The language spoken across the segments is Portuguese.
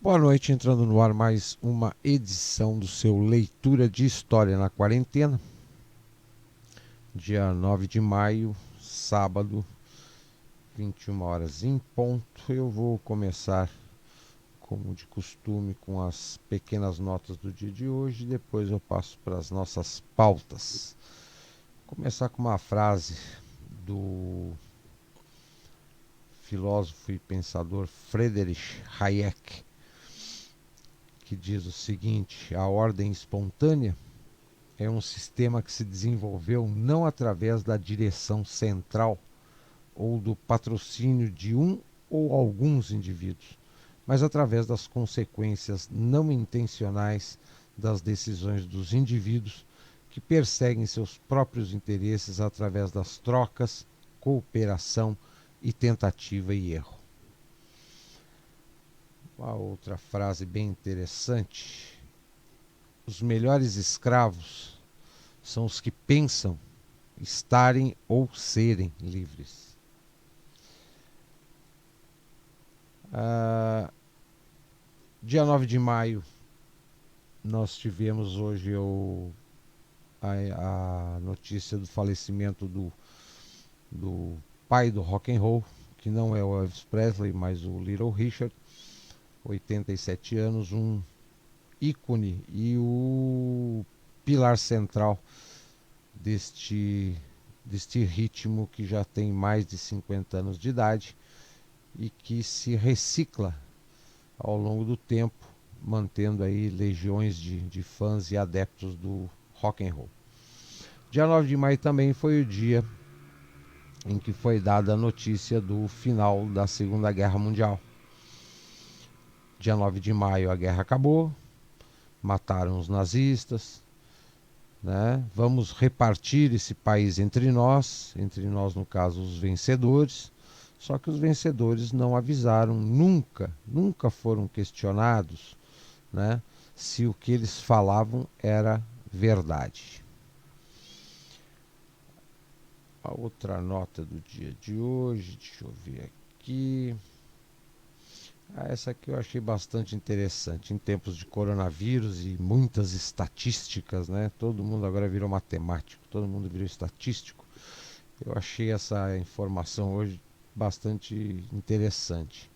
Boa noite, entrando no ar mais uma edição do seu Leitura de História na Quarentena. Dia 9 de maio, sábado, 21 horas em ponto. Eu vou começar, como de costume, com as pequenas notas do dia de hoje. Depois eu passo para as nossas pautas. Vou começar com uma frase do filósofo e pensador Friedrich Hayek, que diz o seguinte: a ordem espontânea é um sistema que se desenvolveu não através da direção central ou do patrocínio de um ou alguns indivíduos, mas através das consequências não intencionais das decisões dos indivíduos que perseguem seus próprios interesses através das trocas, cooperação e tentativa e erro. Uma outra frase bem interessante: os melhores escravos são os que pensam estarem ou serem livres. Dia 9 de maio, nós tivemos hoje a notícia do falecimento do pai do rock and roll, que não é o Elvis Presley, mas o Little Richard, 87 anos, um ícone e o pilar central deste ritmo que já tem mais de 50 anos de idade e que se recicla ao longo do tempo, mantendo aí legiões de fãs e adeptos do rock and roll. Dia 9 de maio também foi o dia em que foi dada a notícia do final da Segunda Guerra Mundial. Dia 9 de maio a guerra acabou, mataram os nazistas, né? Vamos repartir esse país entre nós no caso os vencedores. Só que os vencedores não avisaram, nunca foram questionados, né, se o que eles falavam era verdade. A outra nota do dia de hoje, deixa eu ver aqui. Essa aqui eu achei bastante interessante. Em tempos de coronavírus e muitas estatísticas, né? Todo mundo agora virou matemático, todo mundo virou estatístico. Eu achei essa informação hoje bastante interessante.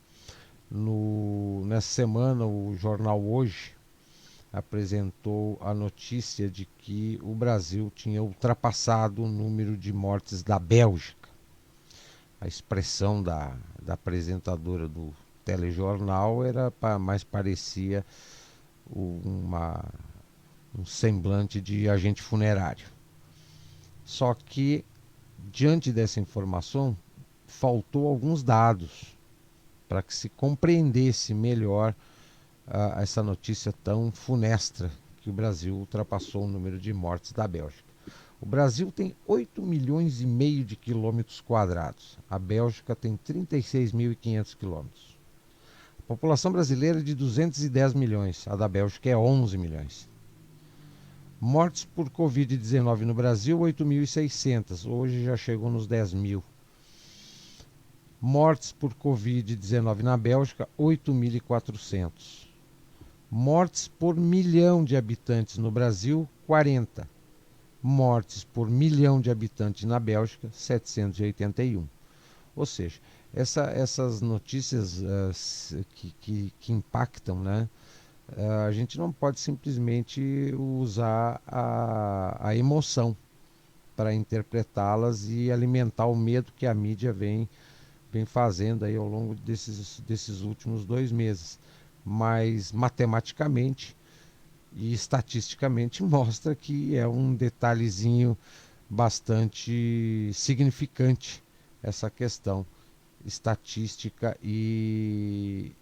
Nessa semana, o jornal Hoje apresentou a notícia de que o Brasil tinha ultrapassado o número de mortes da Bélgica. A expressão da apresentadora do telejornal mais parecia um semblante de agente funerário. Só que, diante dessa informação, faltou alguns dados para que se compreendesse melhor essa notícia tão funesta que o Brasil ultrapassou o número de mortes da Bélgica. O Brasil tem 8 milhões e meio de quilômetros quadrados. A Bélgica tem 36.500 quilômetros. A população brasileira é de 210 milhões. A da Bélgica é 11 milhões. Mortes por Covid-19 no Brasil, 8.600. Hoje já chegou nos 10 mil. Mortes por Covid-19 na Bélgica, 8.400. Mortes por milhão de habitantes no Brasil, 40. Mortes por milhão de habitantes na Bélgica, 781. Ou seja, essas notícias que impactam, né? A gente não pode simplesmente usar a emoção para interpretá-las e alimentar o medo que a mídia vem fazendo aí ao longo desses últimos 2 meses. Mas matematicamente e estatisticamente mostra que é um detalhezinho bastante significante essa questão estatística e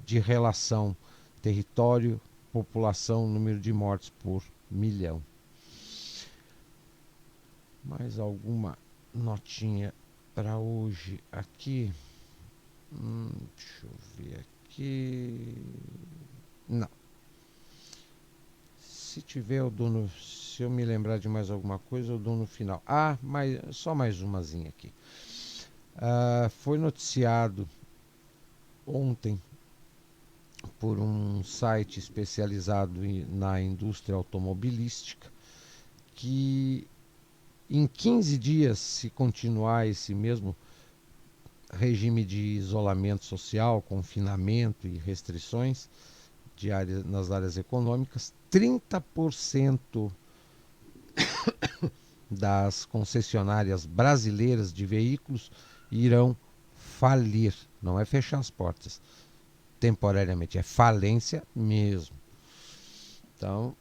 de relação território, população, número de mortes por milhão. Mais alguma notinha para hoje aqui? Deixa eu ver aqui. Não. Se tiver, eu dou se eu me lembrar de mais alguma coisa, eu dou no final. Só mais umazinha aqui. Foi noticiado ontem por um site especializado na indústria automobilística, que em 15 dias, se continuar esse mesmo regime de isolamento social, confinamento e restrições nas áreas econômicas, 30% das concessionárias brasileiras de veículos irão falir. Não é fechar as portas temporariamente, é falência mesmo. Então,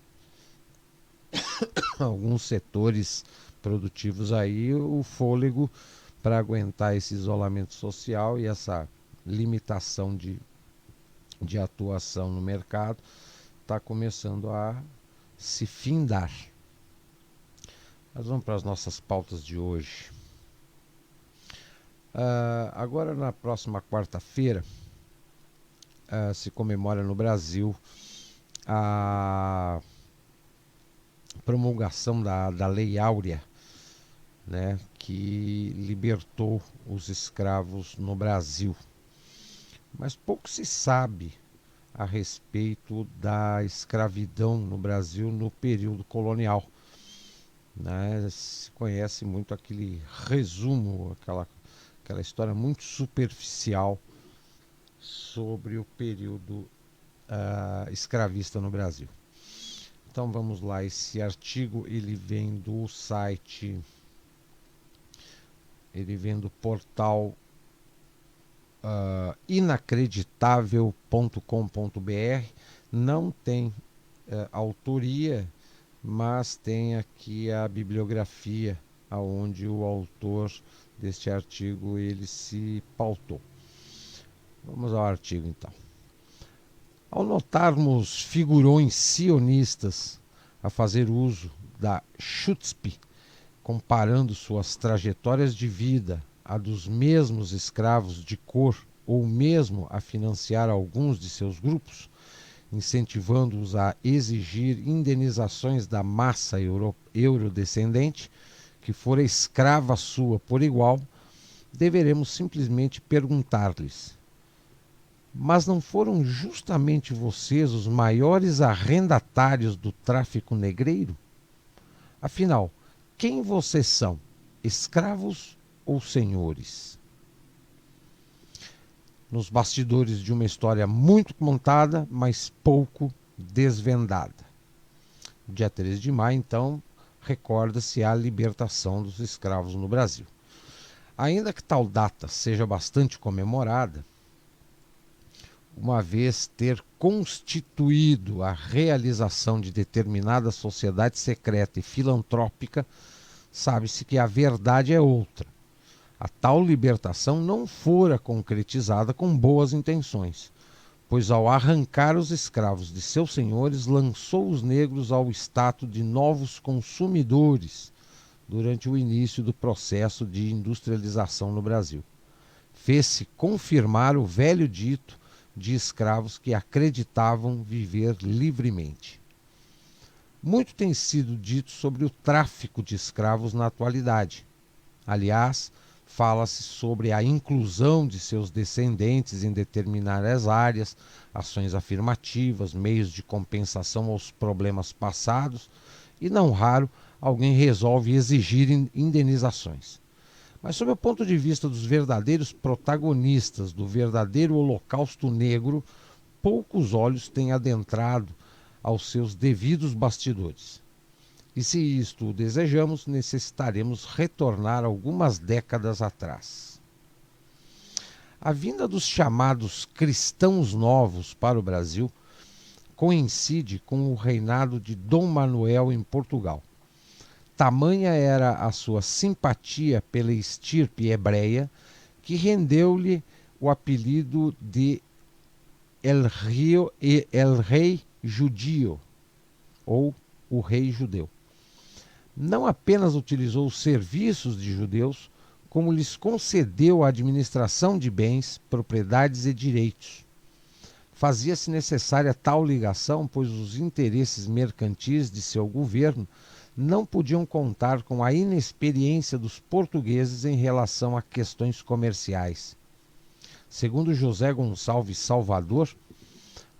alguns setores produtivos aí, o fôlego para aguentar esse isolamento social e essa limitação de atuação no mercado está começando a se findar. Nós vamos para as nossas pautas de hoje. Agora, na próxima quarta-feira, se comemora no Brasil a promulgação da Lei Áurea, né, que libertou os escravos no Brasil. Mas pouco se sabe a respeito da escravidão no Brasil no período colonial. Né? Se conhece muito aquele resumo, aquela história muito superficial sobre o período escravista no Brasil. Então vamos lá, esse artigo ele vem do site, ele vem do portal inacreditável.com.br, não tem autoria, mas tem aqui a bibliografia aonde o autor deste artigo ele se pautou. Vamos ao artigo então. Ao notarmos figurões sionistas a fazer uso da chutzpe, comparando suas trajetórias de vida a dos mesmos escravos de cor, ou mesmo a financiar alguns de seus grupos, incentivando-os a exigir indenizações da massa eurodescendente, que fora escrava sua por igual, deveremos simplesmente perguntar-lhes: mas não foram justamente vocês os maiores arrendatários do tráfico negreiro? Afinal, quem vocês são, escravos ou senhores? Nos bastidores de uma história muito contada, mas pouco desvendada. Dia 13 de maio, então, recorda-se a libertação dos escravos no Brasil. Ainda que tal data seja bastante comemorada, uma vez ter constituído a realização de determinada sociedade secreta e filantrópica, sabe-se que a verdade é outra. A tal libertação não fora concretizada com boas intenções, pois ao arrancar os escravos de seus senhores, lançou os negros ao status de novos consumidores durante o início do processo de industrialização no Brasil. Fez-se confirmar o velho dito de escravos que acreditavam viver livremente. Muito tem sido dito sobre o tráfico de escravos na atualidade. Aliás, fala-se sobre a inclusão de seus descendentes em determinadas áreas, ações afirmativas, meios de compensação aos problemas passados, e não raro alguém resolve exigir indenizações. Mas sob o ponto de vista dos verdadeiros protagonistas do verdadeiro holocausto negro, poucos olhos têm adentrado aos seus devidos bastidores. E se isto o desejamos, necessitaremos retornar algumas décadas atrás. A vinda dos chamados cristãos novos para o Brasil coincide com o reinado de Dom Manuel em Portugal. Tamanha era a sua simpatia pela estirpe hebreia que rendeu-lhe o apelido de El Rei Judio, ou o Rei Judeu. Não apenas utilizou os serviços de judeus, como lhes concedeu a administração de bens, propriedades e direitos. Fazia-se necessária tal ligação, pois os interesses mercantis de seu governo não podiam contar com a inexperiência dos portugueses em relação a questões comerciais. Segundo José Gonçalves Salvador,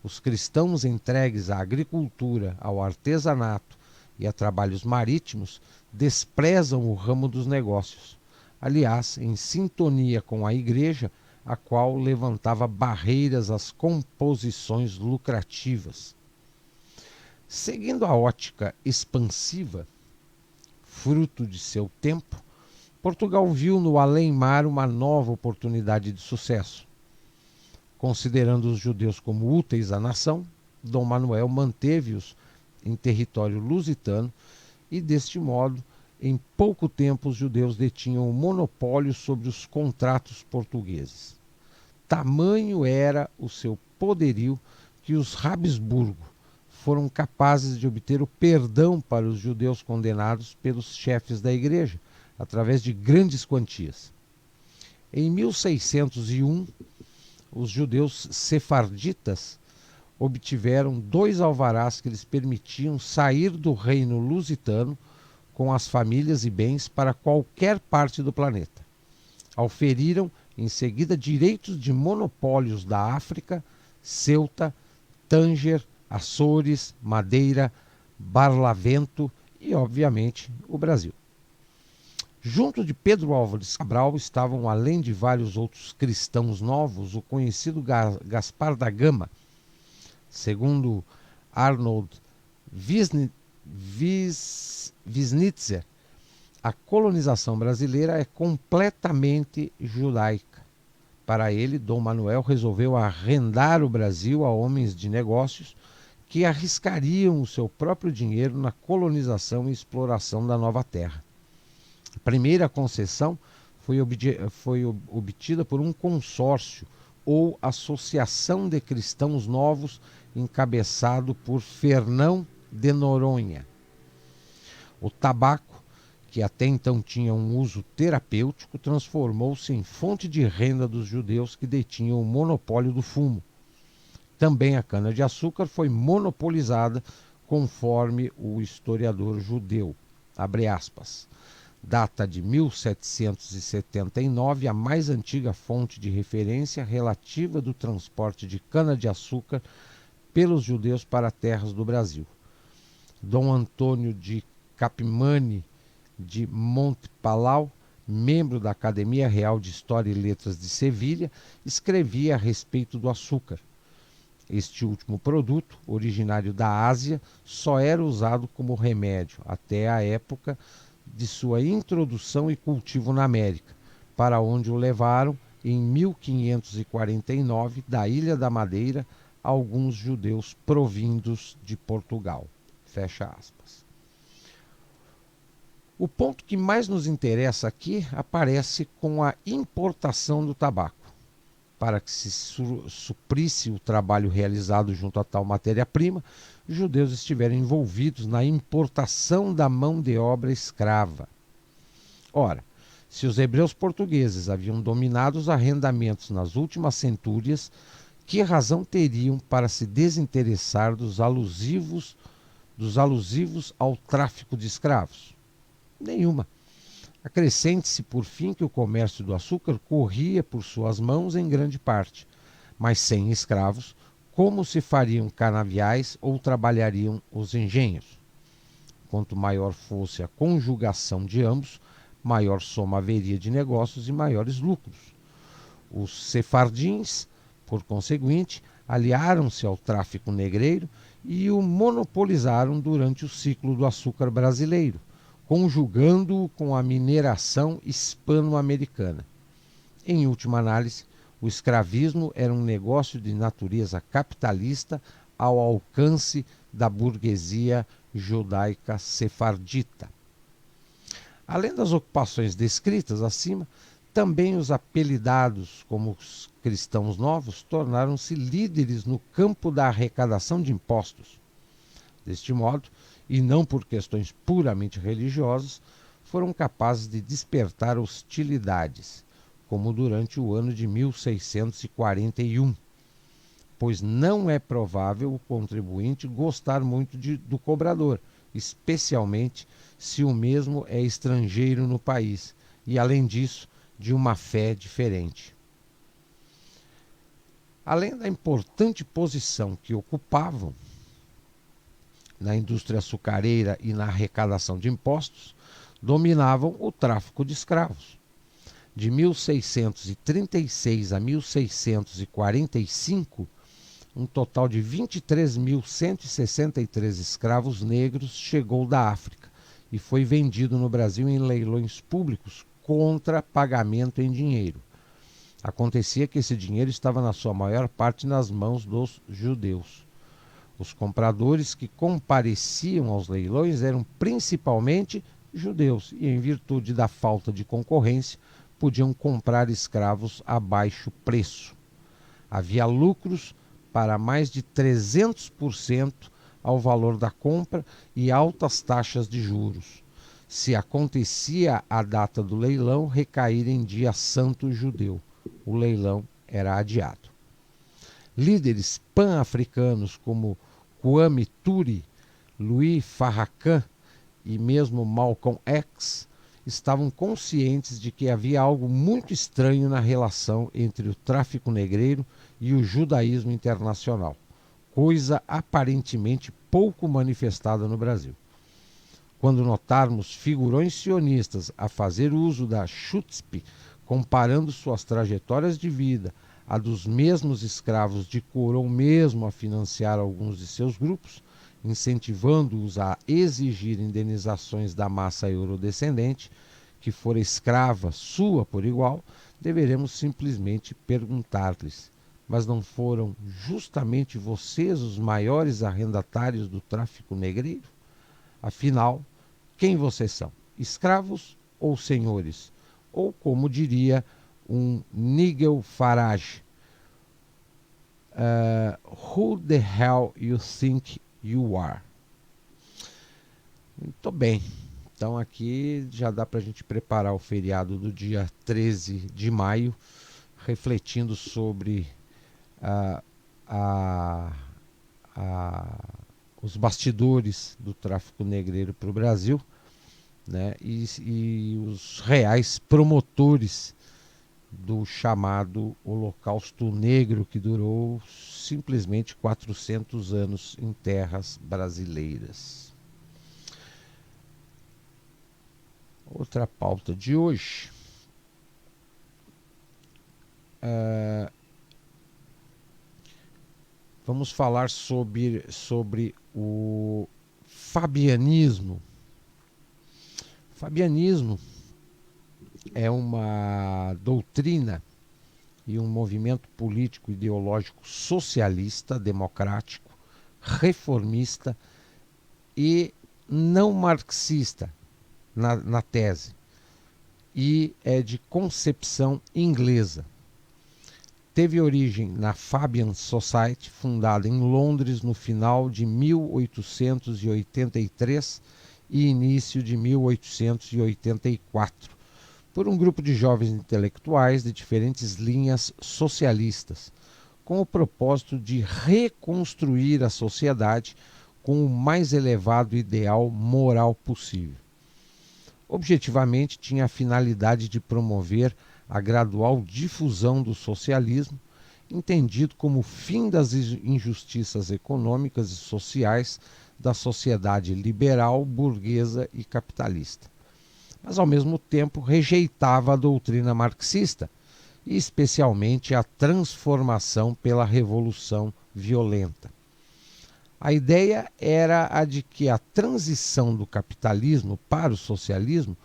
os cristãos entregues à agricultura, ao artesanato e a trabalhos marítimos desprezam o ramo dos negócios, aliás, em sintonia com a Igreja, a qual levantava barreiras às composições lucrativas. Seguindo a ótica expansiva, fruto de seu tempo, Portugal viu no além-mar uma nova oportunidade de sucesso. Considerando os judeus como úteis à nação, Dom Manuel manteve-os em território lusitano e, deste modo, em pouco tempo os judeus detinham o monopólio sobre os contratos portugueses. Tamanho era o seu poderio que os Habsburgo foram capazes de obter o perdão para os judeus condenados pelos chefes da igreja, através de grandes quantias. Em 1601, os judeus sefarditas obtiveram 2 alvarás que lhes permitiam sair do reino lusitano com as famílias e bens para qualquer parte do planeta. Auferiram em seguida direitos de monopólios da África, Ceuta, Tânger, Açores, Madeira, Barlavento e, obviamente, o Brasil. Junto de Pedro Álvares Cabral estavam, além de vários outros cristãos novos, o conhecido Gaspar da Gama. Segundo Arnold Wisnitzer, a colonização brasileira é completamente judaica. Para ele, Dom Manuel resolveu arrendar o Brasil a homens de negócios que arriscariam o seu próprio dinheiro na colonização e exploração da nova terra. A primeira concessão foi obtida por um consórcio ou associação de cristãos novos encabeçado por Fernão de Noronha. O tabaco, que até então tinha um uso terapêutico, transformou-se em fonte de renda dos judeus que detinham o monopólio do fumo. Também a cana-de-açúcar foi monopolizada, conforme o historiador judeu, abre aspas. Data de 1779, a mais antiga fonte de referência relativa do transporte de cana-de-açúcar pelos judeus para terras do Brasil. Dom Antônio de Capmany de Montpalau, membro da Academia Real de História e Letras de Sevilha, escrevia a respeito do açúcar. Este último produto, originário da Ásia, só era usado como remédio até a época de sua introdução e cultivo na América, para onde o levaram em 1549 da Ilha da Madeira alguns judeus provindos de Portugal. Fecha aspas. O ponto que mais nos interessa aqui aparece com a importação do tabaco. Para que se suprisse o trabalho realizado junto a tal matéria-prima, os judeus estiveram envolvidos na importação da mão de obra escrava. Ora, se os hebreus portugueses haviam dominado os arrendamentos nas últimas centúrias, que razão teriam para se desinteressar dos alusivos ao tráfico de escravos? Nenhuma. Acrescente-se, por fim, que o comércio do açúcar corria por suas mãos em grande parte, mas sem escravos, como se fariam canaviais ou trabalhariam os engenhos? Quanto maior fosse a conjugação de ambos, maior soma haveria de negócios e maiores lucros. Os sefardins, por conseguinte, aliaram-se ao tráfico negreiro e o monopolizaram durante o ciclo do açúcar brasileiro, conjugando-o com a mineração hispano-americana. Em última análise, o escravismo era um negócio de natureza capitalista ao alcance da burguesia judaica sefardita. Além das ocupações descritas acima, também os apelidados como os cristãos novos tornaram-se líderes no campo da arrecadação de impostos. Deste modo, e não por questões puramente religiosas, foram capazes de despertar hostilidades, como durante o ano de 1641, pois não é provável o contribuinte gostar muito do cobrador, especialmente se o mesmo é estrangeiro no país e, além disso, de uma fé diferente. Além da importante posição que ocupavam na indústria açucareira e na arrecadação de impostos, dominavam o tráfico de escravos. De 1636 a 1645, um total de 23.163 escravos negros chegou da África e foi vendido no Brasil em leilões públicos contra pagamento em dinheiro. Acontecia que esse dinheiro estava na sua maior parte nas mãos dos judeus. Os compradores que compareciam aos leilões eram principalmente judeus e, em virtude da falta de concorrência, podiam comprar escravos a baixo preço. Havia lucros para mais de 300% ao valor da compra e altas taxas de juros. Se acontecia a data do leilão recair em dia santo judeu, o leilão era adiado. Líderes pan-africanos como Kwame Ture, Louis Farrakhan e mesmo Malcolm X estavam conscientes de que havia algo muito estranho na relação entre o tráfico negreiro e o judaísmo internacional, coisa aparentemente pouco manifestada no Brasil. Quando notarmos figurões sionistas a fazer uso da chutzpah, comparando suas trajetórias de vida a dos mesmos escravos de cor ou mesmo a financiar alguns de seus grupos, incentivando-os a exigir indenizações da massa eurodescendente, que fora escrava sua por igual, deveremos simplesmente perguntar-lhes: mas não foram justamente vocês os maiores arrendatários do tráfico negreiro? Afinal, quem vocês são? Escravos ou senhores? Ou, como diria um Nigel Farage, who the hell you think you are? Muito bem. Então aqui já dá para a gente preparar o feriado do dia 13 de maio, refletindo sobre os bastidores do tráfico negreiro para o Brasil, né, e os reais promotores do chamado Holocausto Negro, que durou simplesmente 400 anos em terras brasileiras. Outra pauta de hoje, vamos falar sobre o fabianismo. O fabianismo é uma doutrina e um movimento político ideológico socialista, democrático, reformista e não marxista na tese, e é de concepção inglesa. Teve origem na Fabian Society, fundada em Londres no final de 1883 e início de 1884, por um grupo de jovens intelectuais de diferentes linhas socialistas, com o propósito de reconstruir a sociedade com o mais elevado ideal moral possível. Objetivamente, tinha a finalidade de promover a gradual difusão do socialismo, entendido como o fim das injustiças econômicas e sociais da sociedade liberal, burguesa e capitalista. Mas, ao mesmo tempo, rejeitava a doutrina marxista, e especialmente a transformação pela revolução violenta. A ideia era a de que a transição do capitalismo para o socialismo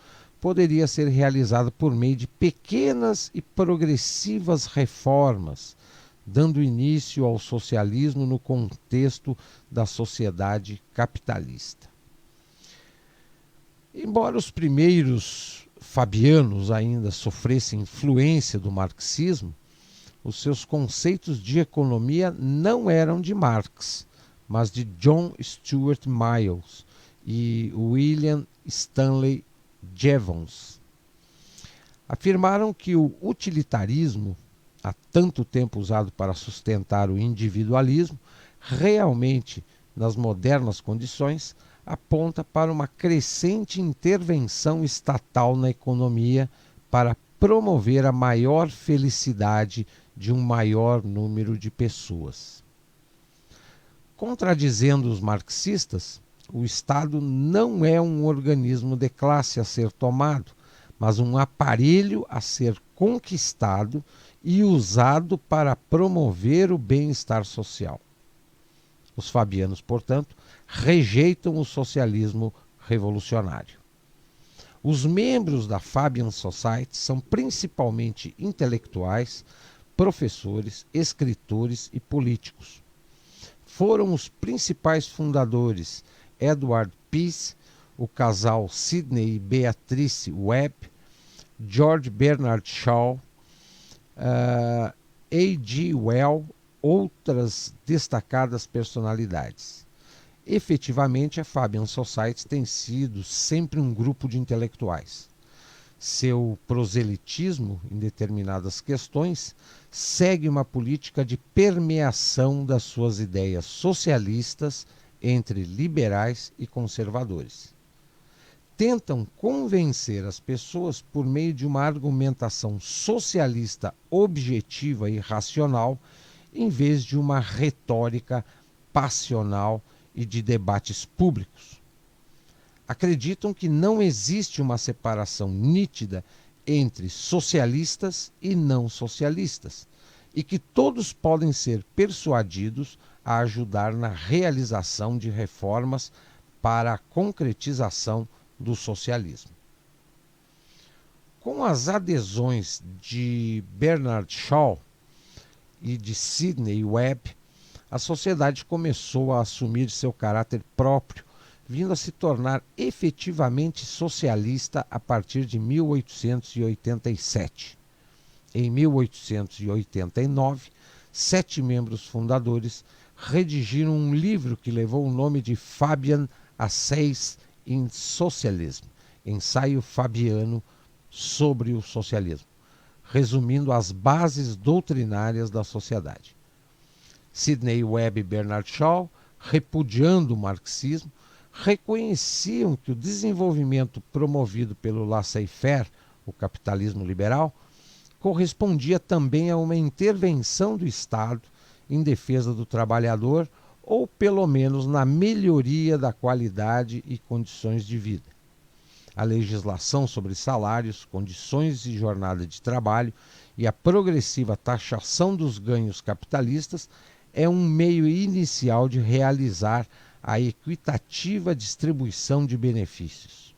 poderia ser realizada por meio de pequenas e progressivas reformas, dando início ao socialismo no contexto da sociedade capitalista. Embora os primeiros fabianos ainda sofressem influência do marxismo, os seus conceitos de economia não eram de Marx, mas de John Stuart Mill e William Stanley Jevons. Afirmaram que o utilitarismo, há tanto tempo usado para sustentar o individualismo, realmente, nas modernas condições, aponta para uma crescente intervenção estatal na economia para promover a maior felicidade de um maior número de pessoas. Contradizendo os marxistas, o Estado não é um organismo de classe a ser tomado, mas um aparelho a ser conquistado e usado para promover o bem-estar social. Os fabianos, portanto, rejeitam o socialismo revolucionário. Os membros da Fabian Society são principalmente intelectuais, professores, escritores e políticos. Foram os principais fundadores Edward Pease, o casal Sidney e Beatrice Webb, George Bernard Shaw, A.G. Well, outras destacadas personalidades. Efetivamente, a Fabian Society tem sido sempre um grupo de intelectuais. Seu proselitismo em determinadas questões segue uma política de permeação das suas ideias socialistas entre liberais e conservadores. Tentam convencer as pessoas por meio de uma argumentação socialista objetiva e racional, em vez de uma retórica passional e de debates públicos. Acreditam que não existe uma separação nítida entre socialistas e não socialistas, e que todos podem ser persuadidos a ajudar na realização de reformas para a concretização do socialismo. Com as adesões de Bernard Shaw e de Sidney Webb, a sociedade começou a assumir seu caráter próprio, vindo a se tornar efetivamente socialista a partir de 1887. Em 1889, 7 membros fundadores redigiram um livro que levou o nome de Fabian Essays in Socialism, ensaio fabiano sobre o socialismo, resumindo as bases doutrinárias da sociedade. Sidney Webb e Bernard Shaw, repudiando o marxismo, reconheciam que o desenvolvimento promovido pelo laissez-faire, o capitalismo liberal, correspondia também a uma intervenção do Estado em defesa do trabalhador ou pelo menos na melhoria da qualidade e condições de vida. A legislação sobre salários, condições de jornada de trabalho e a progressiva taxação dos ganhos capitalistas é um meio inicial de realizar a equitativa distribuição de benefícios.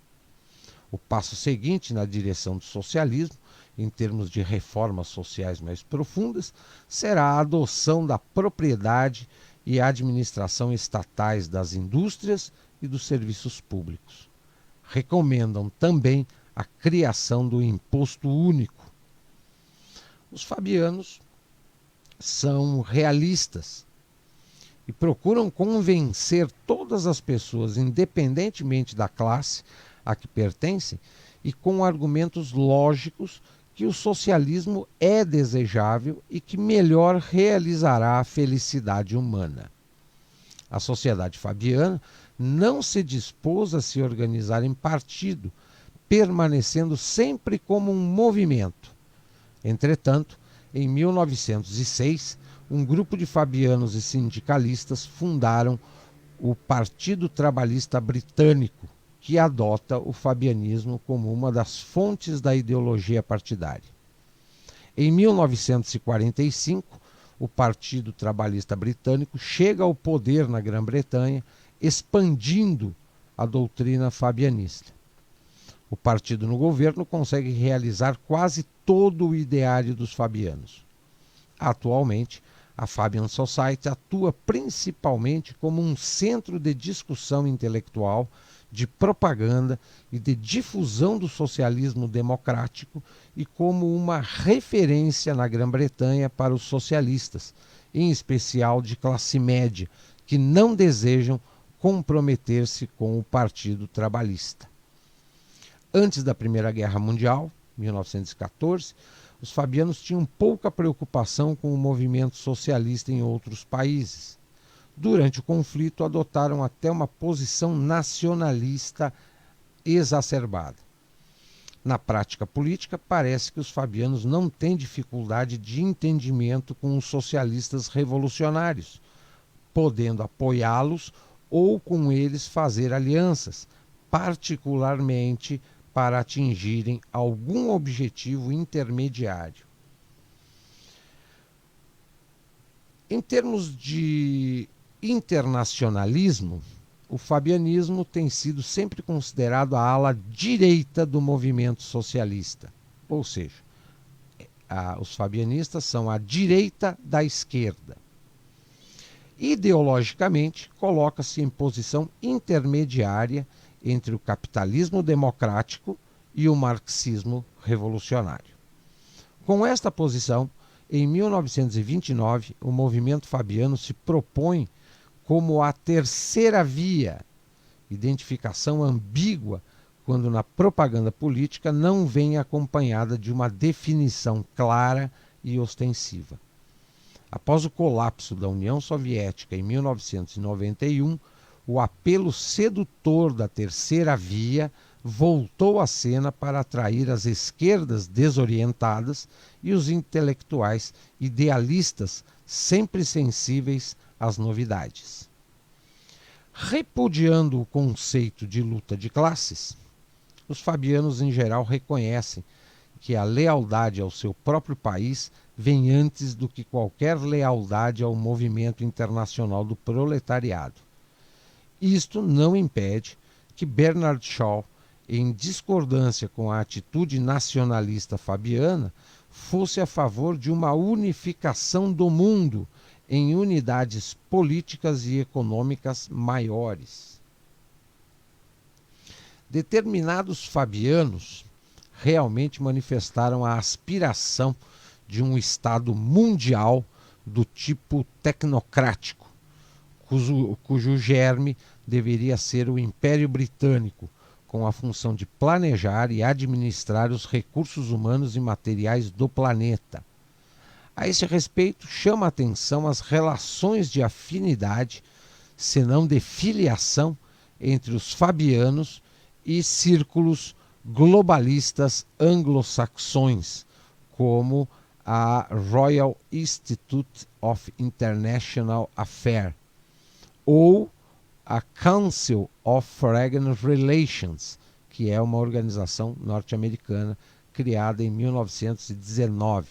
O passo seguinte na direção do socialismo, em termos de reformas sociais mais profundas, será a adoção da propriedade e a administração estatais das indústrias e dos serviços públicos. Recomendam também a criação do imposto único. Os fabianos são realistas e procuram convencer todas as pessoas, independentemente da classe a que pertencem, e com argumentos lógicos, que o socialismo é desejável e que melhor realizará a felicidade humana. A sociedade fabiana não se dispôs a se organizar em partido, permanecendo sempre como um movimento. Entretanto, em 1906, um grupo de fabianos e sindicalistas fundaram o Partido Trabalhista Britânico, que adota o fabianismo como uma das fontes da ideologia partidária. Em 1945, o Partido Trabalhista Britânico chega ao poder na Grã-Bretanha, expandindo a doutrina fabianista. O partido no governo consegue realizar quase todo o ideário dos fabianos. Atualmente, a Fabian Society atua principalmente como um centro de discussão intelectual, de propaganda e de difusão do socialismo democrático e como uma referência na Grã-Bretanha para os socialistas, em especial de classe média, que não desejam comprometer-se com o Partido Trabalhista. Antes da Primeira Guerra Mundial, 1914, os fabianos tinham pouca preocupação com o movimento socialista em outros países. Durante o conflito, adotaram até uma posição nacionalista exacerbada. Na prática política, parece que os fabianos não têm dificuldade de entendimento com os socialistas revolucionários, podendo apoiá-los ou com eles fazer alianças, particularmente para atingirem algum objetivo intermediário. Em termos de internacionalismo, o fabianismo tem sido sempre considerado a ala direita do movimento socialista. Ou seja, os fabianistas são a direita da esquerda. Ideologicamente, coloca-se em posição intermediária entre o capitalismo democrático e o marxismo revolucionário. Com esta posição, em 1929, o movimento fabiano se propõe como a terceira via, identificação ambígua quando na propaganda política não vem acompanhada de uma definição clara e ostensiva. Após o colapso da União Soviética em 1991, o apelo sedutor da terceira via voltou à cena para atrair as esquerdas desorientadas e os intelectuais idealistas sempre sensíveis às novidades. Repudiando o conceito de luta de classes, os fabianos em geral reconhecem que a lealdade ao seu próprio país vem antes do que qualquer lealdade ao movimento internacional do proletariado. Isto não impede que Bernard Shaw, em discordância com a atitude nacionalista fabiana, fosse a favor de uma unificação do mundo em unidades políticas e econômicas maiores. Determinados fabianos realmente manifestaram a aspiração de um Estado mundial do tipo tecnocrático, cujo germe deveria ser o Império Britânico, com a função de planejar e administrar os recursos humanos e materiais do planeta. A esse respeito, chama a atenção as relações de afinidade, se não de filiação, entre os fabianos e círculos globalistas anglo-saxões, como a Royal Institute of International Affairs ou a Council of Foreign Relations, que é uma organização norte-americana criada em 1919.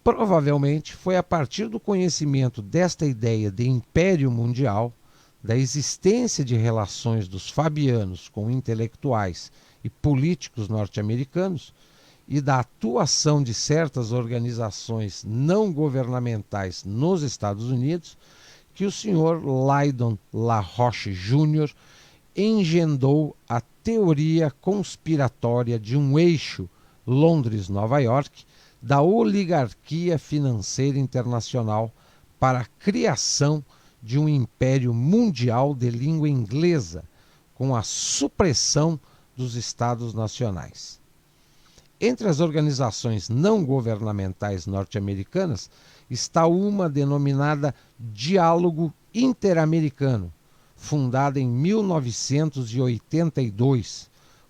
Provavelmente foi a partir do conhecimento desta ideia de império mundial, da existência de relações dos fabianos com intelectuais e políticos norte-americanos e da atuação de certas organizações não governamentais nos Estados Unidos, que o Sr. Lyndon LaRoche Jr. engendrou a teoria conspiratória de um eixo Londres-Nova York da oligarquia financeira internacional para a criação de um império mundial de língua inglesa, com a supressão dos Estados nacionais. Entre as organizações não governamentais norte-americanas está uma denominada Diálogo Interamericano, fundada em 1982,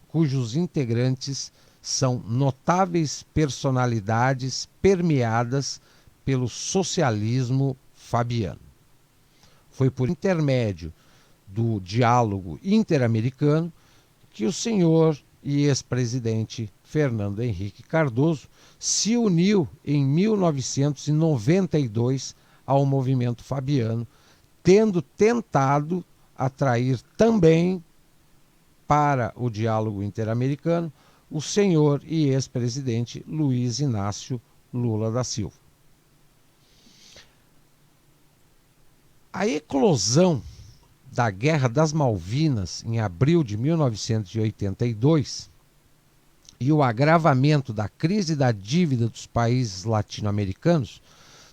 cujos integrantes são notáveis personalidades permeadas pelo socialismo fabiano. Foi por intermédio do Diálogo Interamericano que o senhor e ex-presidente Fernando Henrique Cardoso se uniu em 1992 ao movimento fabiano, tendo tentado atrair também para o diálogo interamericano o senhor e ex-presidente Luiz Inácio Lula da Silva. A eclosão da Guerra das Malvinas em abril de 1982 e o agravamento da crise da dívida dos países latino-americanos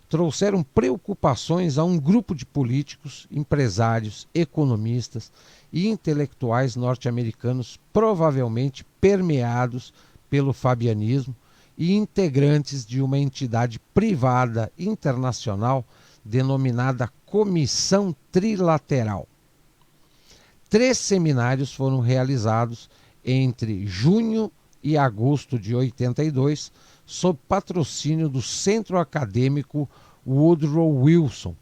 trouxeram preocupações a um grupo de políticos, empresários, economistas e intelectuais norte-americanos, provavelmente permeados pelo fabianismo e integrantes de uma entidade privada internacional denominada Comissão Trilateral. 3 seminários foram realizados entre junho e agosto de 82, sob patrocínio do Centro Acadêmico Woodrow Wilson,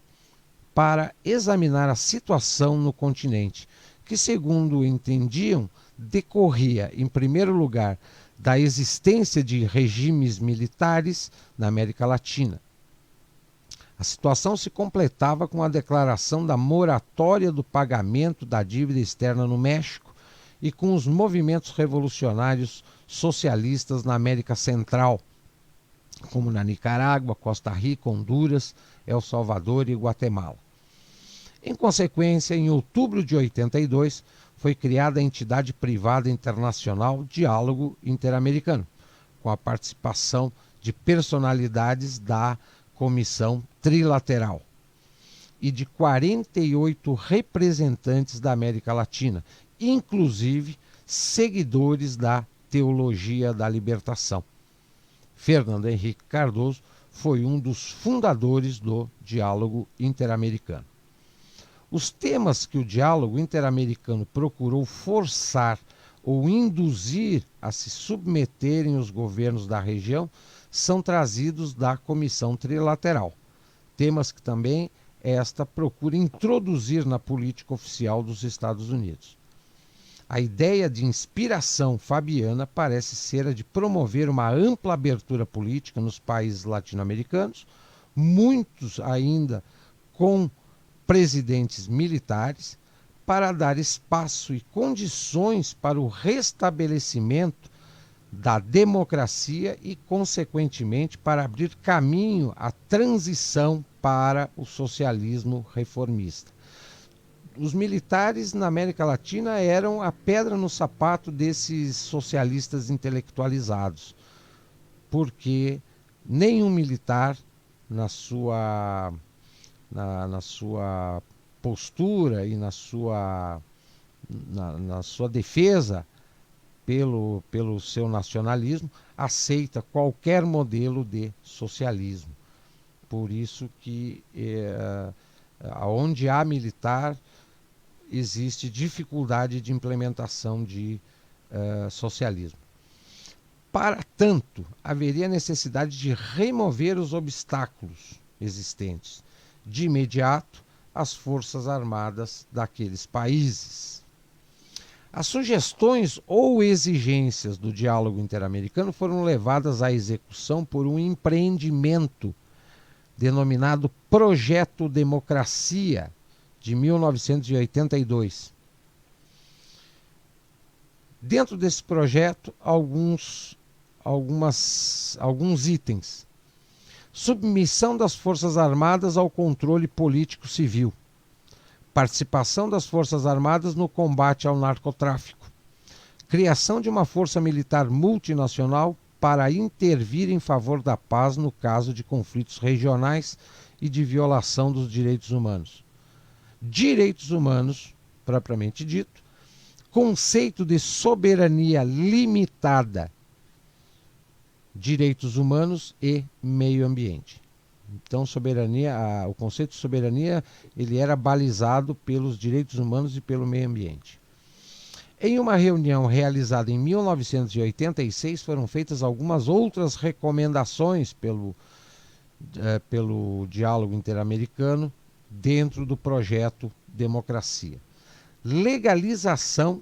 para examinar a situação no continente, que, segundo entendiam, decorria, em primeiro lugar, da existência de regimes militares na América Latina. A situação se completava com a declaração da moratória do pagamento da dívida externa no México e com os movimentos revolucionários socialistas na América Central, como na Nicarágua, Costa Rica, Honduras, El Salvador e Guatemala. Em consequência, em outubro de 82, foi criada a entidade privada internacional Diálogo Interamericano, com a participação de personalidades da Comissão Trilateral e de 48 representantes da América Latina, inclusive seguidores da teologia da libertação. Fernando Henrique Cardoso foi um dos fundadores do Diálogo Interamericano. Os temas que o Diálogo Interamericano procurou forçar ou induzir a se submeterem os governos da região são trazidos da Comissão Trilateral, temas que também esta procura introduzir na política oficial dos Estados Unidos. A ideia de inspiração fabiana parece ser a de promover uma ampla abertura política nos países latino-americanos, muitos ainda com presidentes militares, para dar espaço e condições para o restabelecimento da democracia e, consequentemente, para abrir caminho à transição para o socialismo reformista. Os militares na América Latina eram a pedra no sapato desses socialistas intelectualizados, porque nenhum militar, na sua postura e na sua defesa pelo seu nacionalismo, aceita qualquer modelo de socialismo. Por isso que onde há militar existe dificuldade de implementação de socialismo. Para tanto, haveria necessidade de remover os obstáculos existentes, de imediato, as forças armadas daqueles países. As sugestões ou exigências do Diálogo Interamericano foram levadas à execução por um empreendimento denominado Projeto Democracia, de 1982. Dentro desse projeto, alguns itens. Submissão das Forças Armadas ao controle político civil. Participação das Forças Armadas no combate ao narcotráfico. Criação de uma força militar multinacional para intervir em favor da paz no caso de conflitos regionais e de violação dos direitos humanos. Direitos humanos, propriamente dito, conceito de soberania limitada, direitos humanos e meio ambiente. Então, o conceito de soberania, ele era balizado pelos direitos humanos e pelo meio ambiente. Em uma reunião realizada em 1986, foram feitas algumas outras recomendações pelo Diálogo Interamericano dentro do projeto Democracia. Legalização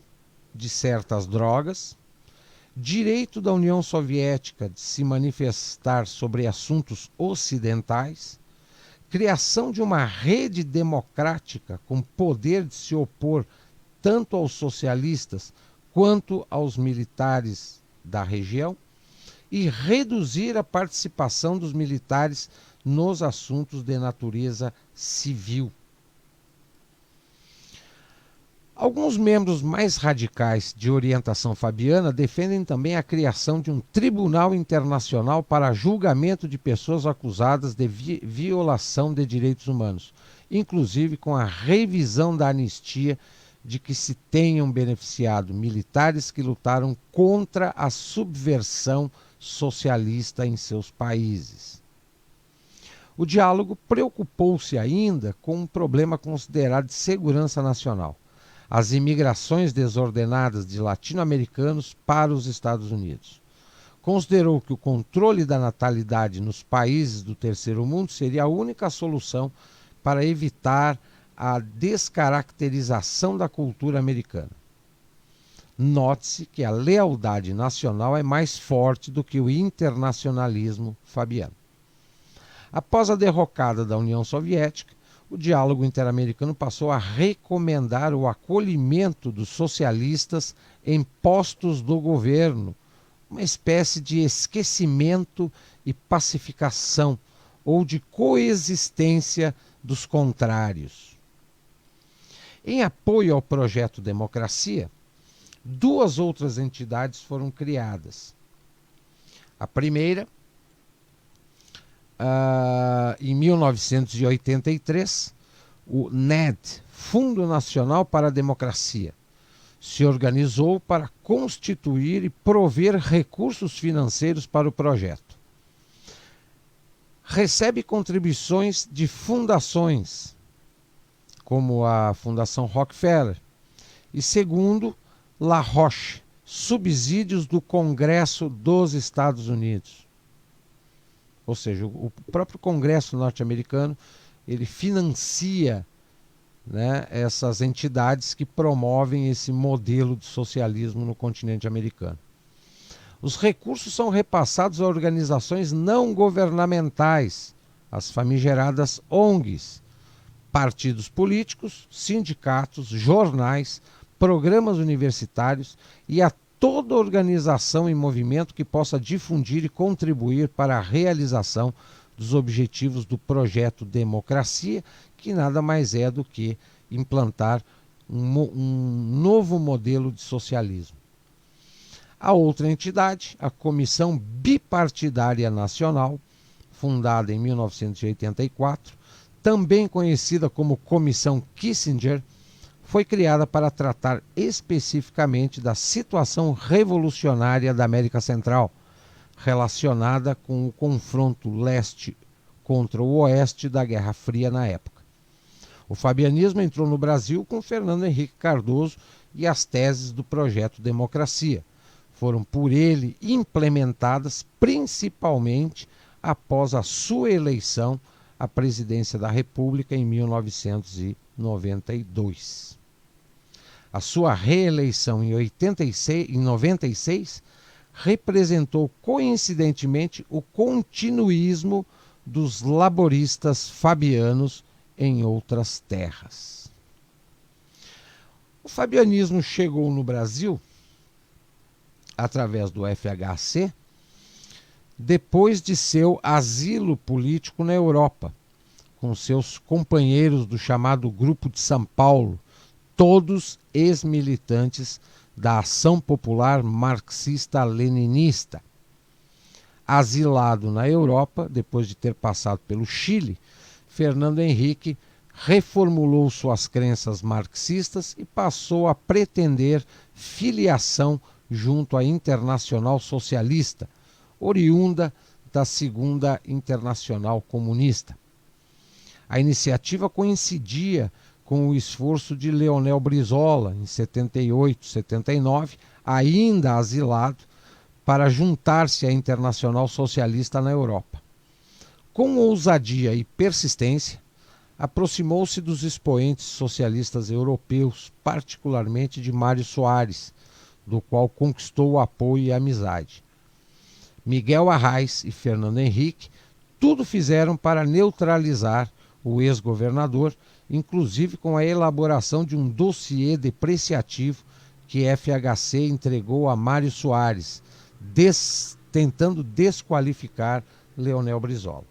de certas drogas, direito da União Soviética de se manifestar sobre assuntos ocidentais, criação de uma rede democrática com poder de se opor tanto aos socialistas quanto aos militares da região e reduzir a participação dos militares nos assuntos de natureza civil. Alguns membros mais radicais de orientação fabiana defendem também a criação de um tribunal internacional para julgamento de pessoas acusadas de violação de direitos humanos, inclusive com a revisão da anistia de que se tenham beneficiado militares que lutaram contra a subversão socialista em seus países. O diálogo preocupou-se ainda com um problema considerado de segurança nacional: as imigrações desordenadas de latino-americanos para os Estados Unidos. Considerou que o controle da natalidade nos países do terceiro mundo seria a única solução para evitar a descaracterização da cultura americana. Note-se que a lealdade nacional é mais forte do que o internacionalismo fabiano. Após a derrocada da União Soviética, o diálogo interamericano passou a recomendar o acolhimento dos socialistas em postos do governo, uma espécie de esquecimento e pacificação ou de coexistência dos contrários. Em apoio ao projeto Democracia, duas outras entidades foram criadas. A primeira, em 1983, o NED, Fundo Nacional para a Democracia, se organizou para constituir e prover recursos financeiros para o projeto. Recebe contribuições de fundações, como a Fundação Rockefeller, e segundo La Roche, subsídios do Congresso dos Estados Unidos. Ou seja, o próprio Congresso norte-americano ele financia, né, essas entidades que promovem esse modelo de socialismo no continente americano. Os recursos são repassados a organizações não governamentais, as famigeradas ONGs, partidos políticos, sindicatos, jornais, programas universitários e a toda organização e movimento que possa difundir e contribuir para a realização dos objetivos do projeto Democracia, que nada mais é do que implantar um novo modelo de socialismo. A outra entidade, a Comissão Bipartidária Nacional, fundada em 1984, também conhecida como Comissão Kissinger, foi criada para tratar especificamente da situação revolucionária da América Central, relacionada com o confronto leste contra o oeste da Guerra Fria na época. O fabianismo entrou no Brasil com Fernando Henrique Cardoso e as teses do projeto Democracia. Foram por ele implementadas principalmente após a sua eleição à presidência da República em 1992. A sua reeleição em 96 representou coincidentemente o continuismo dos laboristas fabianos em outras terras. O fabianismo chegou no Brasil através do FHC depois de seu asilo político na Europa, com seus companheiros do chamado Grupo de São Paulo, todos ex-militantes da Ação Popular Marxista-Leninista. Asilado na Europa, depois de ter passado pelo Chile, Fernando Henrique reformulou suas crenças marxistas e passou a pretender filiação junto à Internacional Socialista, oriunda da Segunda Internacional Comunista. A iniciativa coincidia com o esforço de Leonel Brizola, em 78, 79, ainda asilado, para juntar-se à Internacional Socialista na Europa. Com ousadia e persistência, aproximou-se dos expoentes socialistas europeus, particularmente de Mário Soares, do qual conquistou o apoio e a amizade. Miguel Arraes e Fernando Henrique tudo fizeram para neutralizar o ex-governador, inclusive com a elaboração de um dossiê depreciativo que FHC entregou a Mário Soares, tentando desqualificar Leonel Brizola.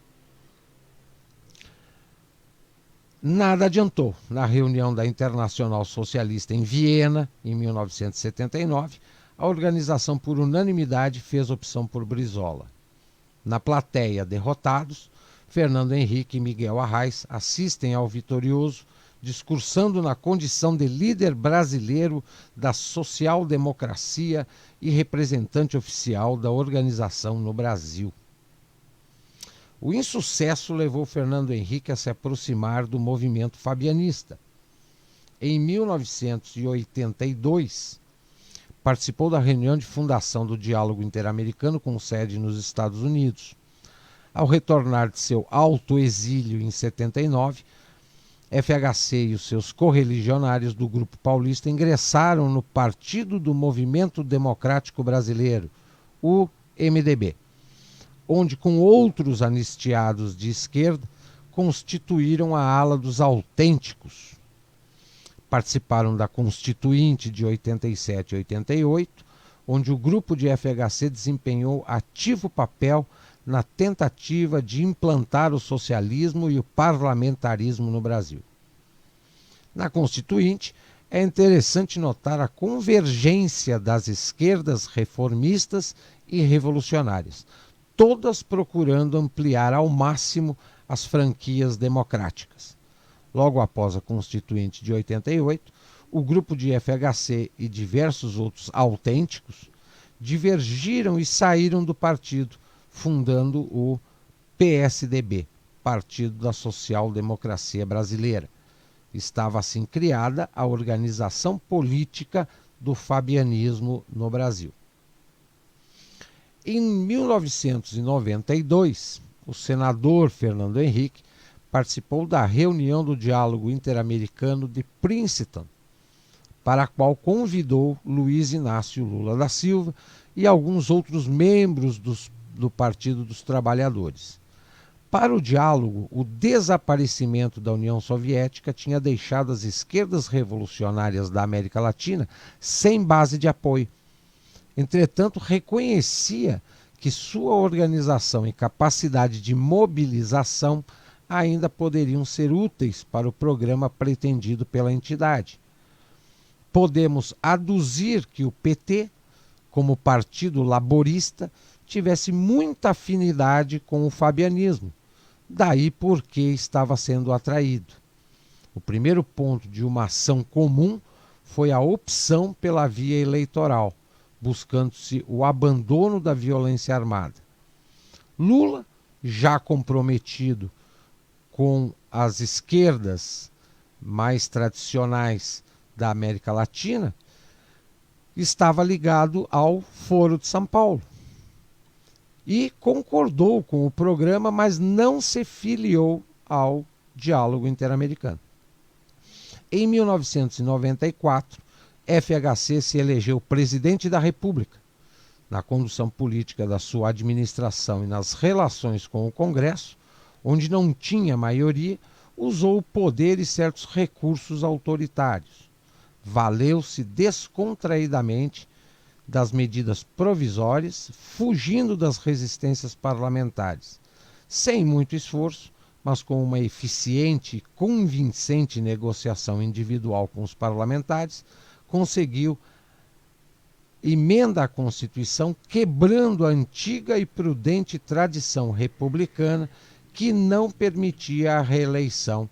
Nada adiantou. Na reunião da Internacional Socialista em Viena, em 1979, a organização por unanimidade fez opção por Brizola. Na plateia, derrotados, Fernando Henrique e Miguel Arraes assistem ao vitorioso, discursando na condição de líder brasileiro da social-democracia e representante oficial da organização no Brasil. O insucesso levou Fernando Henrique a se aproximar do movimento fabianista. Em 1982, participou da reunião de fundação do Diálogo Interamericano com sede nos Estados Unidos. Ao retornar de seu alto exílio em 79, FHC e os seus correligionários do Grupo Paulista ingressaram no Partido do Movimento Democrático Brasileiro, o MDB, onde, com outros anistiados de esquerda, constituíram a ala dos autênticos. Participaram da Constituinte de 87 e 88, onde o grupo de FHC desempenhou ativo papel na tentativa de implantar o socialismo e o parlamentarismo no Brasil. Na Constituinte, é interessante notar a convergência das esquerdas reformistas e revolucionárias, todas procurando ampliar ao máximo as franquias democráticas. Logo após a Constituinte de 88, o grupo de FHC e diversos outros autênticos divergiram e saíram do partido, fundando o PSDB, Partido da Social Democracia Brasileira. Estava assim criada a organização política do fabianismo no Brasil. Em 1992, o senador Fernando Henrique participou da reunião do Diálogo Interamericano de Princeton, para a qual convidou Luiz Inácio Lula da Silva e alguns outros membros do Partido dos Trabalhadores. Para o diálogo, o desaparecimento da União Soviética tinha deixado as esquerdas revolucionárias da América Latina sem base de apoio. Entretanto, reconhecia que sua organização e capacidade de mobilização ainda poderiam ser úteis para o programa pretendido pela entidade. Podemos aduzir que o PT, como partido laborista, tivesse muita afinidade com o fabianismo, daí porque estava sendo atraído. O primeiro ponto de uma ação comum foi a opção pela via eleitoral, buscando-se o abandono da violência armada. Lula, já comprometido com as esquerdas mais tradicionais da América Latina, estava ligado ao Foro de São Paulo e concordou com o programa, mas não se filiou ao Diálogo Interamericano. Em 1994, FHC se elegeu presidente da República. Na condução política da sua administração e nas relações com o Congresso, onde não tinha maioria, usou o poder e certos recursos autoritários. Valeu-se descontraidamente das medidas provisórias, fugindo das resistências parlamentares. Sem muito esforço, mas com uma eficiente e convincente negociação individual com os parlamentares, conseguiu emenda à Constituição, quebrando a antiga e prudente tradição republicana que não permitia a reeleição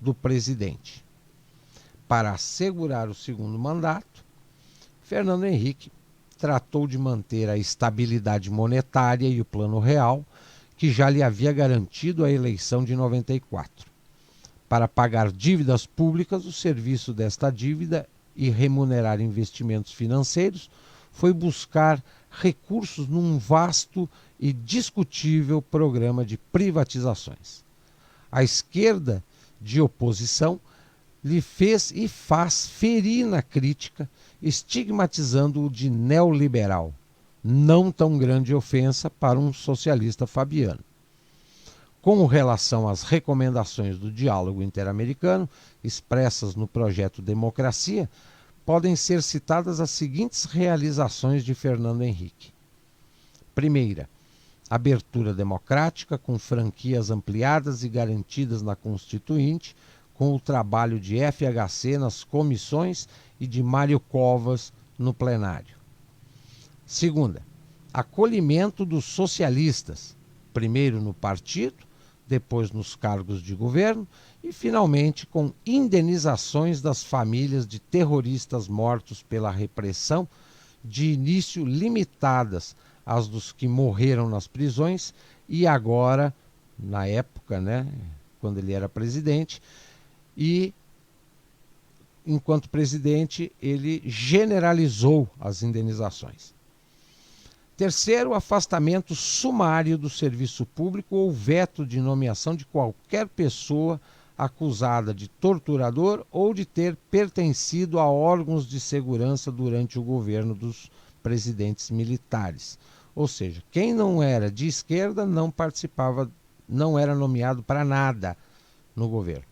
do presidente. Para assegurar o segundo mandato, Fernando Henrique tratou de manter a estabilidade monetária e o Plano Real, que já lhe havia garantido a eleição de 94. Para pagar dívidas públicas, o serviço desta dívida e remunerar investimentos financeiros foi buscar recursos num vasto e discutível programa de privatizações. A esquerda de oposição lhe fez e faz ferina crítica, estigmatizando-o de neoliberal, não tão grande ofensa para um socialista fabiano. Com relação às recomendações do Diálogo Interamericano, expressas no projeto Democracia, podem ser citadas as seguintes realizações de Fernando Henrique. Primeira, abertura democrática com franquias ampliadas e garantidas na Constituinte, com o trabalho de FHC nas comissões e de Mário Covas no plenário. Segunda, acolhimento dos socialistas, primeiro no partido, depois nos cargos de governo e, finalmente, com indenizações das famílias de terroristas mortos pela repressão, de início limitadas às dos que morreram nas prisões e agora, na época, quando ele era presidente, e enquanto presidente, ele generalizou as indenizações. Terceiro, afastamento sumário do serviço público ou veto de nomeação de qualquer pessoa acusada de torturador ou de ter pertencido a órgãos de segurança durante o governo dos presidentes militares. Ou seja, quem não era de esquerda não participava, não era nomeado para nada no governo.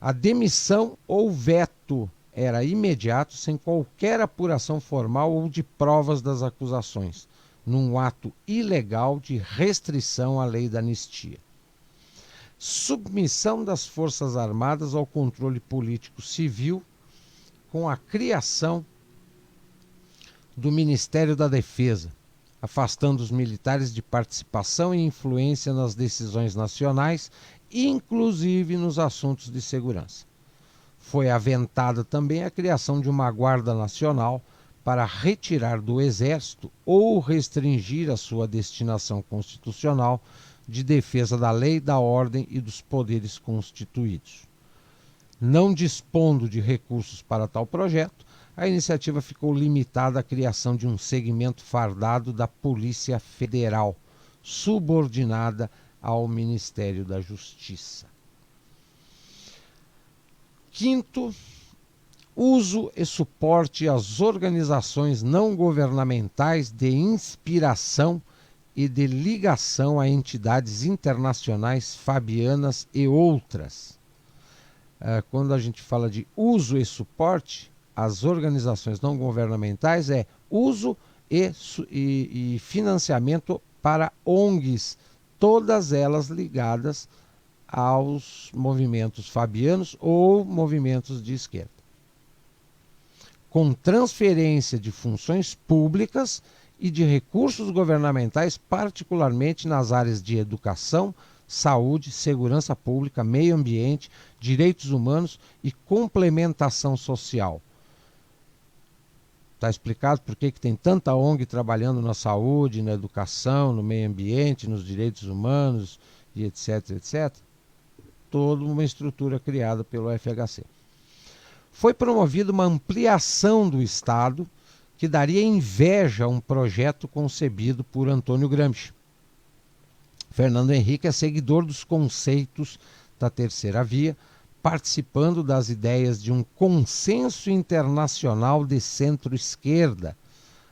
A demissão ou veto era imediato, sem qualquer apuração formal ou de provas das acusações, num ato ilegal de restrição à lei da anistia. Submissão das Forças Armadas ao controle político civil, com a criação do Ministério da Defesa, afastando os militares de participação e influência nas decisões nacionais, inclusive nos assuntos de segurança. Foi aventada também a criação de uma Guarda Nacional para retirar do Exército ou restringir a sua destinação constitucional de defesa da lei, da ordem e dos poderes constituídos. Não dispondo de recursos para tal projeto, a iniciativa ficou limitada à criação de um segmento fardado da Polícia Federal, subordinada ao Ministério da Justiça. Quinto, uso e suporte às organizações não governamentais de inspiração e de ligação a entidades internacionais fabianas e outras. Quando a gente fala de uso e suporte às organizações não governamentais, é uso e financiamento para ONGs, todas elas ligadas aos movimentos fabianos ou movimentos de esquerda, com transferência de funções públicas e de recursos governamentais, particularmente nas áreas de educação, saúde, segurança pública, meio ambiente, direitos humanos e complementação social. Está explicado por que tem tanta ONG trabalhando na saúde, na educação, no meio ambiente, nos direitos humanos e etc, etc. Toda uma estrutura criada pelo FHC. Foi promovida uma ampliação do Estado que daria inveja a um projeto concebido por Antônio Gramsci. Fernando Henrique é seguidor dos conceitos da Terceira Via, participando das ideias de um consenso internacional de centro-esquerda,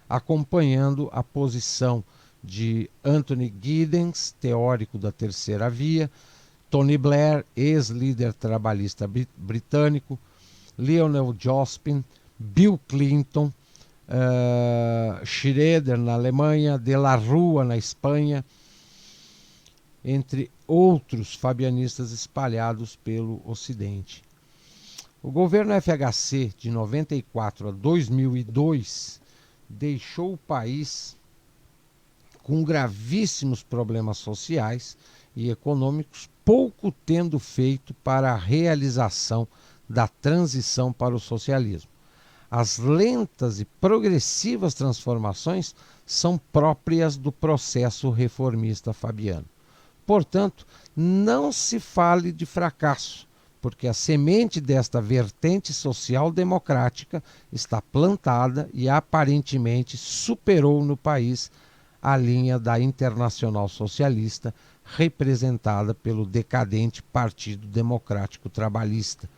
acompanhando a posição de Anthony Giddens, teórico da Terceira Via, Tony Blair, ex-líder trabalhista britânico, Lionel Jospin, Bill Clinton, Schroeder na Alemanha, De la Rua na Espanha, entre outros fabianistas espalhados pelo Ocidente. O governo FHC de 94 a 2002 deixou o país com gravíssimos problemas sociais e econômicos, pouco tendo feito para a realização da transição para o socialismo. As lentas e progressivas transformações são próprias do processo reformista fabiano. Portanto, não se fale de fracasso, porque a semente desta vertente social-democrática está plantada e aparentemente superou no país a linha da Internacional Socialista, representada pelo decadente Partido Democrático Trabalhista.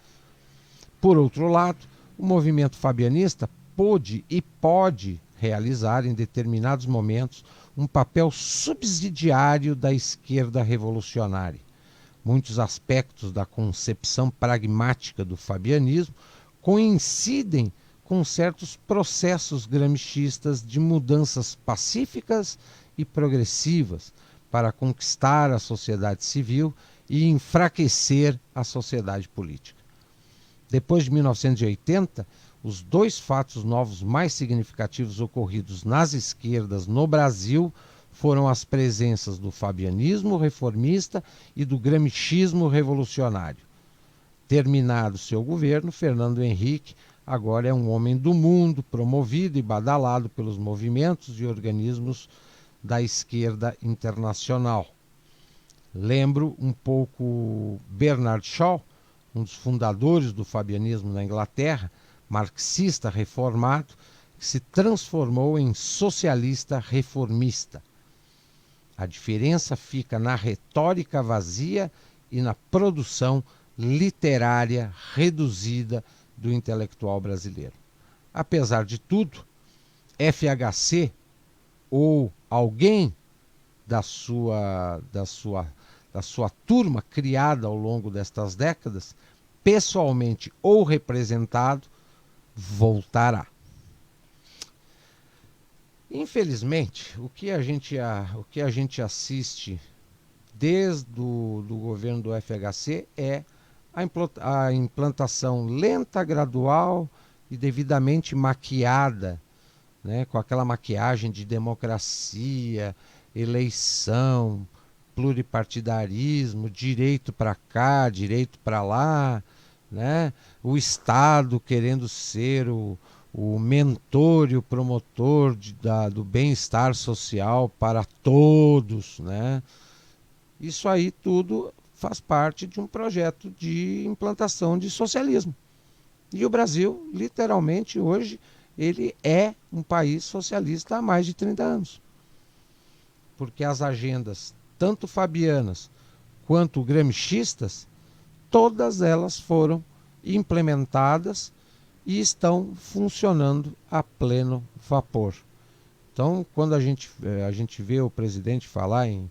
Por outro lado, o movimento fabianista pôde e pode realizar, em determinados momentos, um papel subsidiário da esquerda revolucionária. Muitos aspectos da concepção pragmática do fabianismo coincidem com certos processos gramscistas de mudanças pacíficas e progressivas para conquistar a sociedade civil e enfraquecer a sociedade política. Depois de 1980, os dois fatos novos mais significativos ocorridos nas esquerdas no Brasil foram as presenças do fabianismo reformista e do gramscismo revolucionário. Terminado seu governo, Fernando Henrique agora é um homem do mundo, promovido e badalado pelos movimentos e organismos da esquerda internacional. Lembro um pouco Bernard Shaw, um dos fundadores do fabianismo na Inglaterra, marxista reformado, que se transformou em socialista reformista. A diferença fica na retórica vazia e na produção literária reduzida do intelectual brasileiro. Apesar de tudo, FHC ou alguém da sua turma criada ao longo destas décadas, pessoalmente ou representado, voltará. Infelizmente, o que a gente assiste desde o governo do FHC é a implantação lenta, gradual e devidamente maquiada, né, com aquela maquiagem de democracia, eleição, pluripartidarismo, direito para cá, direito para lá, né, o Estado querendo ser o mentor e o promotor do bem-estar social para todos, né? Isso aí tudo faz parte de um projeto de implantação de socialismo. E o Brasil, literalmente, hoje, ele é um país socialista há mais de 30 anos. Porque as agendas, tanto fabianas quanto gramscistas, todas elas foram implementadas e estão funcionando a pleno vapor. Então, quando a gente vê o presidente falar em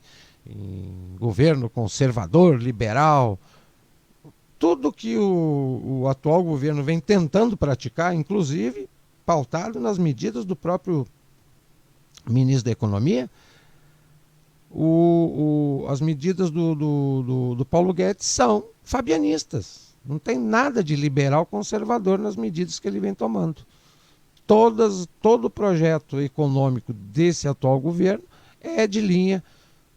governo conservador, liberal, tudo que o atual governo vem tentando praticar, inclusive pautado nas medidas do próprio ministro da Economia, as medidas do Paulo Guedes são fabianistas. Não tem nada de liberal conservador nas medidas que ele vem tomando. Todo o projeto econômico desse atual governo é de linha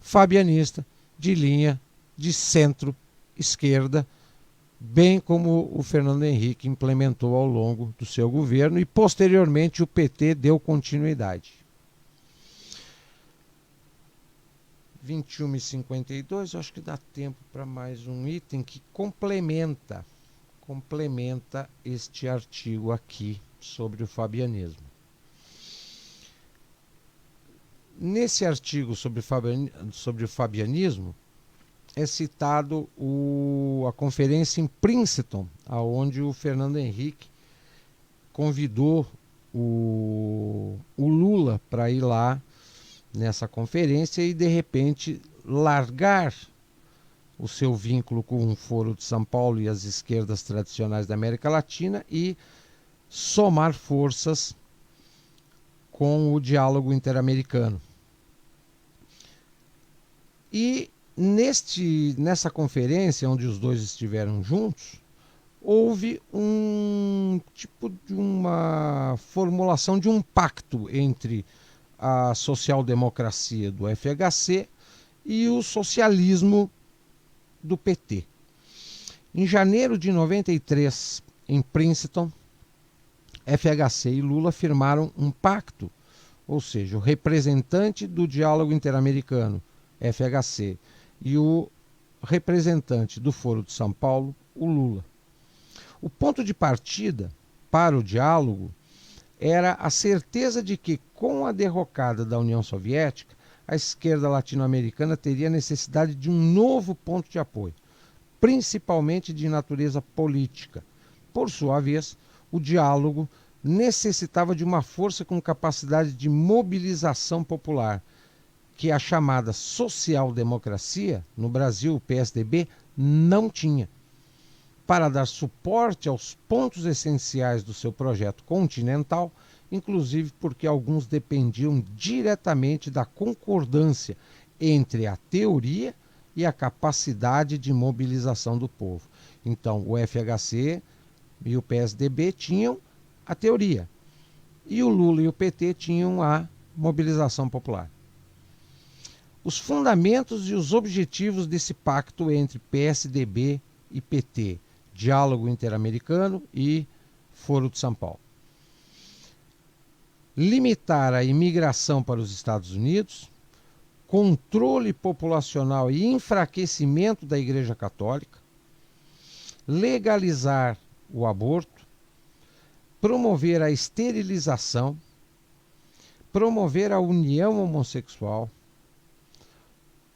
fabianista, de linha de centro-esquerda, bem como o Fernando Henrique implementou ao longo do seu governo e posteriormente o PT deu continuidade. 21h52, acho que dá tempo para mais um item que complementa este artigo aqui sobre o fabianismo. Nesse artigo sobre o fabianismo é citado a conferência em Princeton, onde o Fernando Henrique convidou o Lula para ir lá nessa conferência e de repente largar o seu vínculo com o Foro de São Paulo e as esquerdas tradicionais da América Latina e somar forças com o diálogo interamericano. E nessa conferência, onde os dois estiveram juntos, houve um tipo de uma formulação de um pacto entre a social-democracia do FHC e o socialismo do PT. Em janeiro de 93, em Princeton, FHC e Lula firmaram um pacto, ou seja, o representante do diálogo interamericano, FHC, e o representante do Foro de São Paulo, o Lula. O ponto de partida para o diálogo era a certeza de que, com a derrocada da União Soviética, a esquerda latino-americana teria necessidade de um novo ponto de apoio, principalmente de natureza política. Por sua vez, o diálogo necessitava de uma força com capacidade de mobilização popular, que a chamada social-democracia, no Brasil, o PSDB, não tinha. Para dar suporte aos pontos essenciais do seu projeto continental, inclusive porque alguns dependiam diretamente da concordância entre a teoria e a capacidade de mobilização do povo. Então, o FHC e o PSDB tinham a teoria, e o Lula e o PT tinham a mobilização popular. Os fundamentos e os objetivos desse pacto entre PSDB e PT, diálogo interamericano e Foro de São Paulo. Limitar a imigração para os Estados Unidos, controle populacional e enfraquecimento da Igreja Católica, legalizar o aborto, promover a esterilização, promover a união homossexual,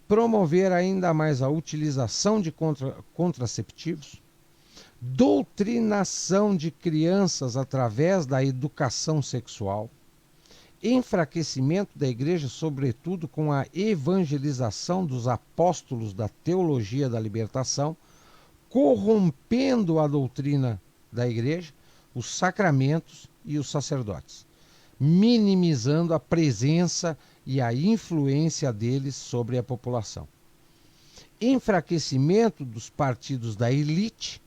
promover ainda mais a utilização de contraceptivos, doutrinação de crianças através da educação sexual, enfraquecimento da igreja, sobretudo com a evangelização dos apóstolos da teologia da libertação, corrompendo a doutrina da igreja, os sacramentos e os sacerdotes, minimizando a presença e a influência deles sobre a população. Enfraquecimento dos partidos da elite.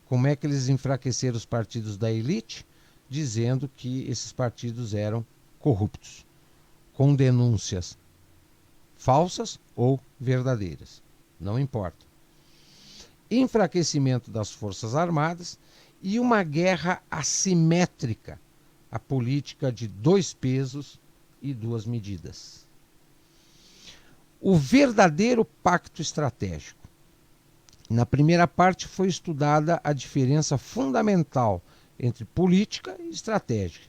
Como é que eles enfraqueceram os partidos da elite? Dizendo que esses partidos eram corruptos, com denúncias falsas ou verdadeiras, não importa. Enfraquecimento das Forças Armadas e uma guerra assimétrica, a política de 2 pesos e 2 medidas. O verdadeiro pacto estratégico. Na primeira parte foi estudada a diferença fundamental entre política e estratégia.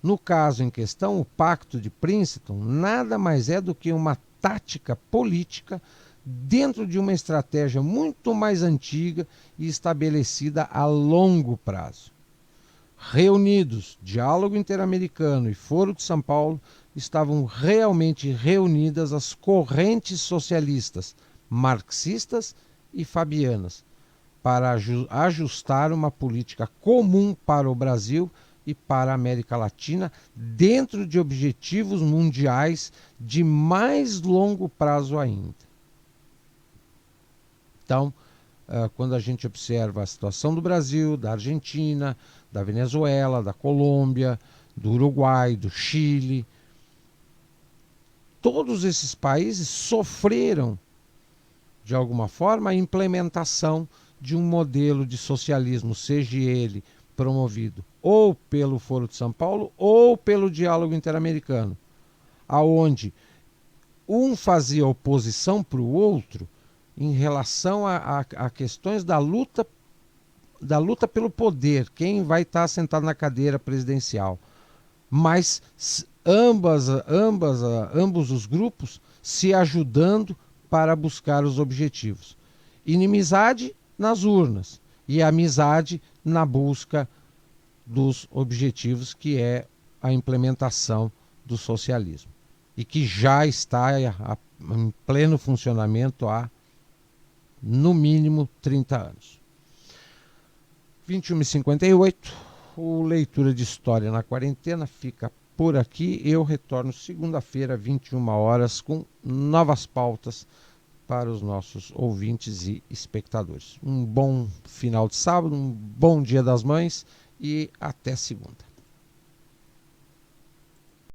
No caso em questão, o Pacto de Princeton nada mais é do que uma tática política dentro de uma estratégia muito mais antiga e estabelecida a longo prazo. Reunidos, Diálogo Interamericano e Foro de São Paulo, estavam realmente reunidas as correntes socialistas, marxistas e fabianas, para ajustar uma política comum para o Brasil e para a América Latina, dentro de objetivos mundiais de mais longo prazo ainda. Então, quando a gente observa a situação do Brasil, da Argentina, da Venezuela, da Colômbia, do Uruguai, do Chile, todos esses países sofreram, de alguma forma, a implementação de um modelo de socialismo, seja ele promovido ou pelo Foro de São Paulo ou pelo Diálogo Interamericano, aonde um fazia oposição para o outro em relação a questões da luta pelo poder, quem vai estar sentado na cadeira presidencial. Mas ambos os grupos se ajudando para buscar os objetivos. Inimizade nas urnas e amizade na busca dos objetivos, que é a implementação do socialismo. E que já está em pleno funcionamento há, no mínimo, 30 anos. 21h58, o Leitura de História na Quarentena fica por aqui. Eu retorno segunda-feira, 21 horas, com novas pautas para os nossos ouvintes e espectadores. Um bom final de sábado, um bom Dia das Mães e até segunda.